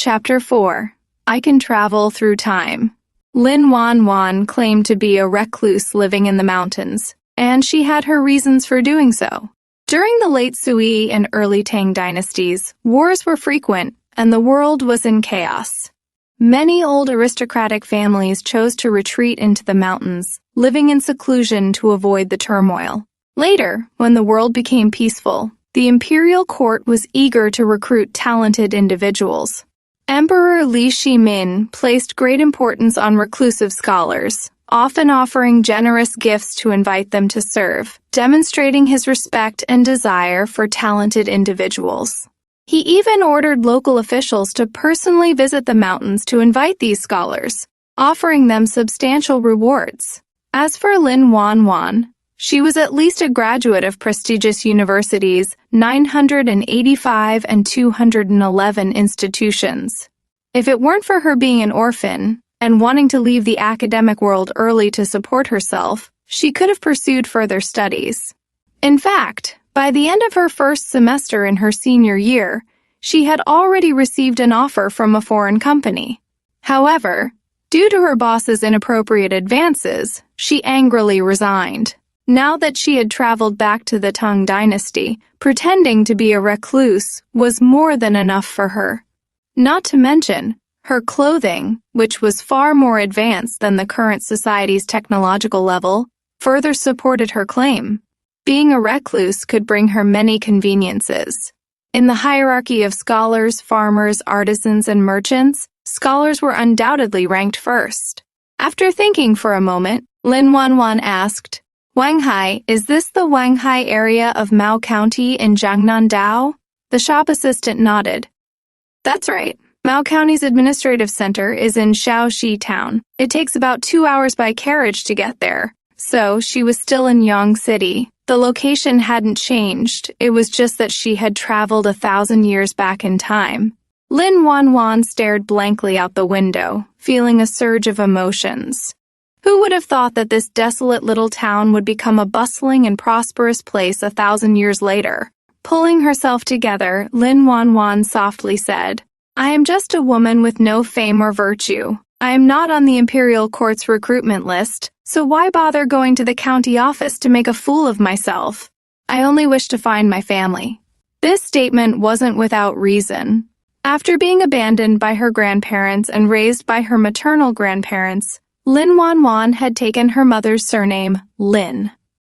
Chapter 4. I Can Travel Through Time. Lin Wan Wan claimed to be a recluse living in the mountains, and she had her reasons for doing so. During the late Sui and early Tang dynasties, wars were frequent, and the world was in chaos. Many old aristocratic families chose to retreat into the mountains, living in seclusion to avoid the turmoil. Later, when the world became peaceful, the imperial court was eager to recruit talented individuals. Emperor Li Shimin placed great importance on reclusive scholars, often offering generous gifts to invite them to serve, demonstrating his respect and desire for talented individuals. He even ordered local officials to personally visit the mountains to invite these scholars, offering them substantial rewards. As for Lin Wan Wan, she was at least a graduate of prestigious universities, 985 and 211 institutions. If it weren't for her being an orphan and wanting to leave the academic world early to support herself, she could have pursued further studies. In fact, by the end of her first semester in her senior year, she had already received an offer from a foreign company. However, due to her boss's inappropriate advances, she angrily resigned. Now that she had traveled back to the Tang dynasty, pretending to be a recluse was more than enough for her. Not to mention, her clothing, which was far more advanced than the current society's technological level, further supported her claim. Being a recluse could bring her many conveniences. In the hierarchy of scholars, farmers, artisans, and merchants, scholars were undoubtedly ranked first. After thinking for a moment, Lin Wan Wan asked, "Wanghai, is this the Wanghai area of Mao County in Jiangnan Dao?" The shop assistant nodded. "That's right. Mao County's administrative center is in Shaoxi town. It takes about 2 hours by carriage to get there." So she was still in Yang City. The location hadn't changed. It was just that she had traveled 1,000 years back in time. Lin Wan Wan stared blankly out the window, feeling a surge of emotions. Who would have thought that this desolate little town would become a bustling and prosperous place 1,000 years later? Pulling herself together, Lin Wan Wan softly said, "I am just a woman with no fame or virtue. I am not on the imperial court's recruitment list, so why bother going to the county office to make a fool of myself? I only wish to find my family." This statement wasn't without reason. After being abandoned by her grandparents and raised by her maternal grandparents, Lin Wan Wan had taken her mother's surname, Lin.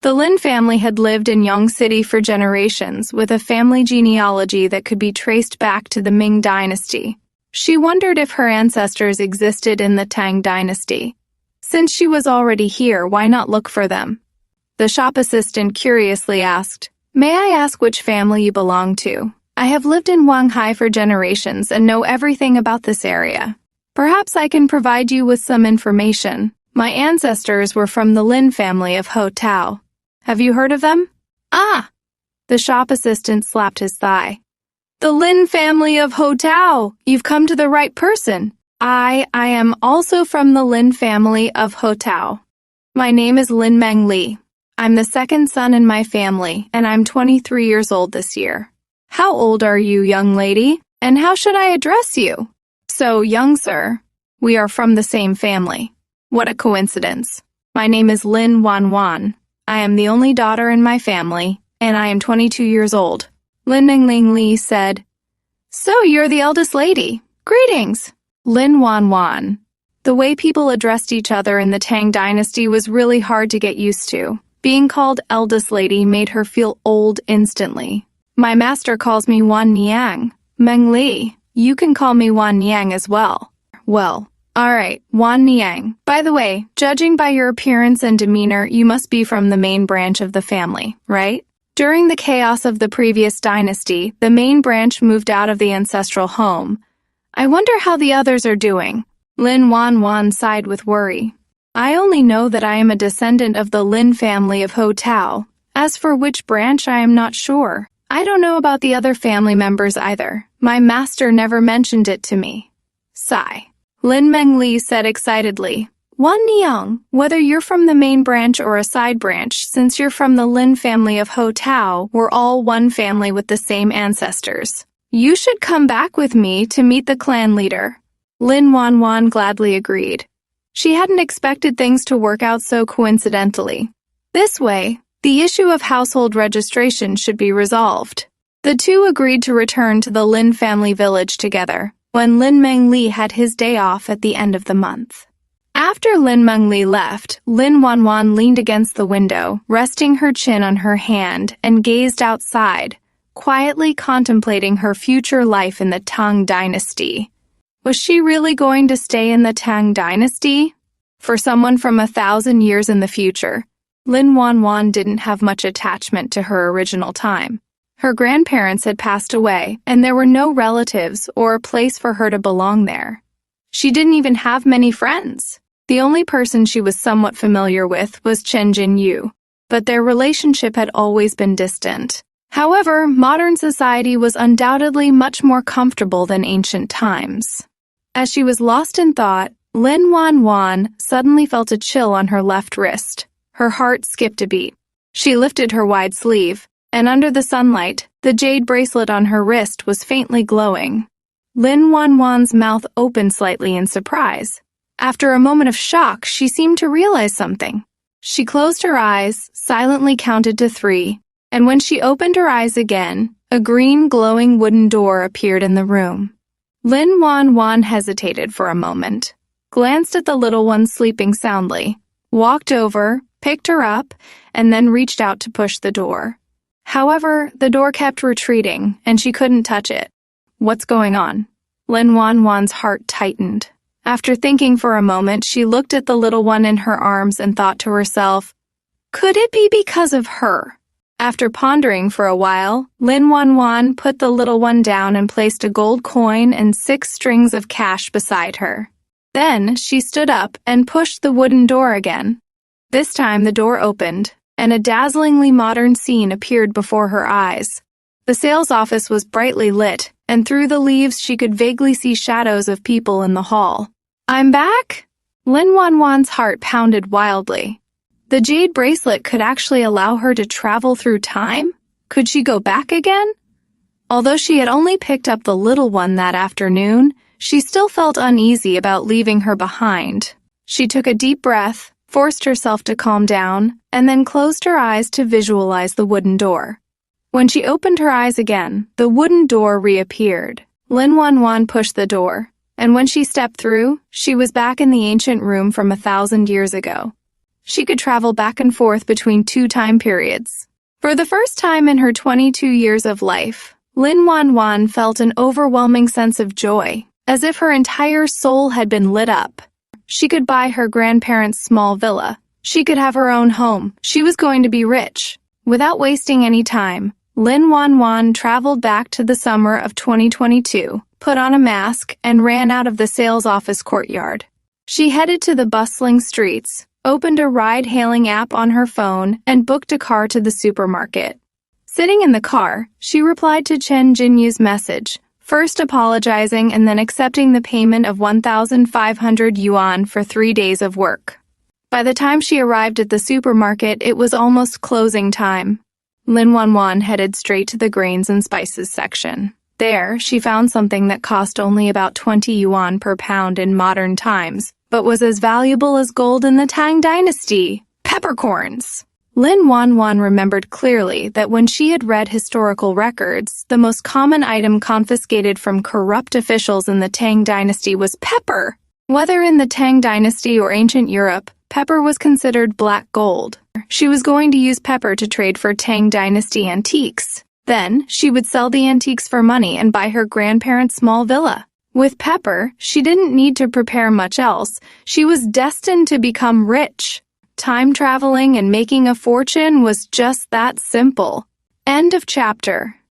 The Lin family had lived in Yang City for generations, with a family genealogy that could be traced back to the Ming dynasty. She wondered if her ancestors existed in the Tang dynasty. Since she was already here, why not look for them? The shop assistant curiously asked, "May I ask which family you belong to? I have lived in Wanghai for generations and know everything about this area. Perhaps I can provide you with some information. My ancestors were from the Lin family of Ho Tao. Have you heard of them?" "Ah!" The shop assistant slapped his thigh. "The Lin family of Ho Tao! You've come to the right person. I am also from the Lin family of Ho Tao. My name is Lin Meng Li. I'm the second son in my family, and I'm 23 years old this year." "How old are you, young lady? And how should I address you?" "So, young sir, we are from the same family." "What a coincidence. My name is Lin Wan Wan. I am the only daughter in my family, and I am 22 years old." Lin Meng Li said, "So you're the eldest lady. Greetings." Lin Wan Wan. The way people addressed each other in the Tang dynasty was really hard to get used to. Being called eldest lady made her feel old instantly. "My master calls me Wan Niang. Meng Li, you can call me Wan Niang as well." "Well, all right, Wan Niang. By the way, judging by your appearance and demeanor, you must be from the main branch of the family, right?" During the chaos of the previous dynasty, the main branch moved out of the ancestral home. "I wonder how the others are doing." Lin Wan Wan sighed with worry. "I only know that I am a descendant of the Lin family of Ho Tao. As for which branch, I am not sure. I don't know about the other family members either. My master never mentioned it to me." Sigh. Lin Meng Li said excitedly, "Wan Niang, whether you're from the main branch or a side branch, since you're from the Lin family of Ho Tao, we're all one family with the same ancestors. You should come back with me to meet the clan leader. Lin Wan Wan gladly agreed. She hadn't expected things to work out so coincidentally. This way, the issue of household registration should be resolved. The two agreed to return to the Lin family village together when Lin Mengli had his day off at the end of the month. After Lin Mengli left, Lin Wan Wan leaned against the window, resting her chin on her hand, and gazed outside, quietly contemplating her future life in the Tang dynasty. Was she really going to stay in the Tang dynasty? For someone from 1,000 years in the future, Lin Wan Wan didn't have much attachment to her original time. Her grandparents had passed away, and there were no relatives or a place for her to belong there. She didn't even have many friends. The only person she was somewhat familiar with was Chen Jinyu, but their relationship had always been distant. However, modern society was undoubtedly much more comfortable than ancient times. As she was lost in thought, Lin Wan Wan suddenly felt a chill on her left wrist. Her heart skipped a beat. She lifted her wide sleeve, and under the sunlight, the jade bracelet on her wrist was faintly glowing. Lin Wan Wan's mouth opened slightly in surprise. After a moment of shock, she seemed to realize something. She closed her eyes, silently counted to 3, and when she opened her eyes again, a green glowing wooden door appeared in the room. Lin Wan Wan hesitated for a moment, glanced at the little one sleeping soundly, walked over, picked her up, and then reached out to push the door. However, the door kept retreating, and she couldn't touch it. What's going on? Lin Wan Wan's heart tightened. After thinking for a moment, she looked at the little one in her arms and thought to herself, could it be because of her? After pondering for a while, Lin Wan Wan put the little one down and placed a gold coin and 6 strings of cash beside her. Then she stood up and pushed the wooden door again. This time the door opened, and a dazzlingly modern scene appeared before her eyes. The sales office was brightly lit, and through the leaves she could vaguely see shadows of people in the hall. I'm back? Lin Wan Wan's heart pounded wildly. The jade bracelet could actually allow her to travel through time? Could she go back again? Although she had only picked up the little one that afternoon, she still felt uneasy about leaving her behind. She took a deep breath, forced herself to calm down, and then closed her eyes to visualize the wooden door. When she opened her eyes again, the wooden door reappeared. Lin Wan Wan pushed the door, and when she stepped through, she was back in the ancient room from 1,000 years ago. She could travel back and forth between 2 time periods. For the first time in her 22 years of life, Lin Wan Wan felt an overwhelming sense of joy, as if her entire soul had been lit up. She could buy her grandparents' small villa. She could have her own home. She was going to be rich. Without wasting any time, Lin Wan Wan traveled back to the summer of 2022, put on a mask, and ran out of the sales office courtyard. She headed to the bustling streets, opened a ride-hailing app on her phone, and booked a car to the supermarket. Sitting in the car, she replied to Chen Jinyu's message, first apologizing and then accepting the payment of 1,500 yuan for 3 days of work. By the time she arrived at the supermarket, it was almost closing time. Lin Wan Wan headed straight to the grains and spices section. There, she found something that cost only about 20 yuan per pound in modern times, but was as valuable as gold in the Tang dynasty: peppercorns. Lin Wan Wan remembered clearly that when she had read historical records, the most common item confiscated from corrupt officials in the Tang dynasty was pepper. Whether in the Tang dynasty or ancient Europe, pepper was considered black gold. She was going to use pepper to trade for Tang dynasty antiques. Then, she would sell the antiques for money and buy her grandparents' small villa. With pepper, she didn't need to prepare much else. She was destined to become rich. Time traveling and making a fortune was just that simple. End of chapter.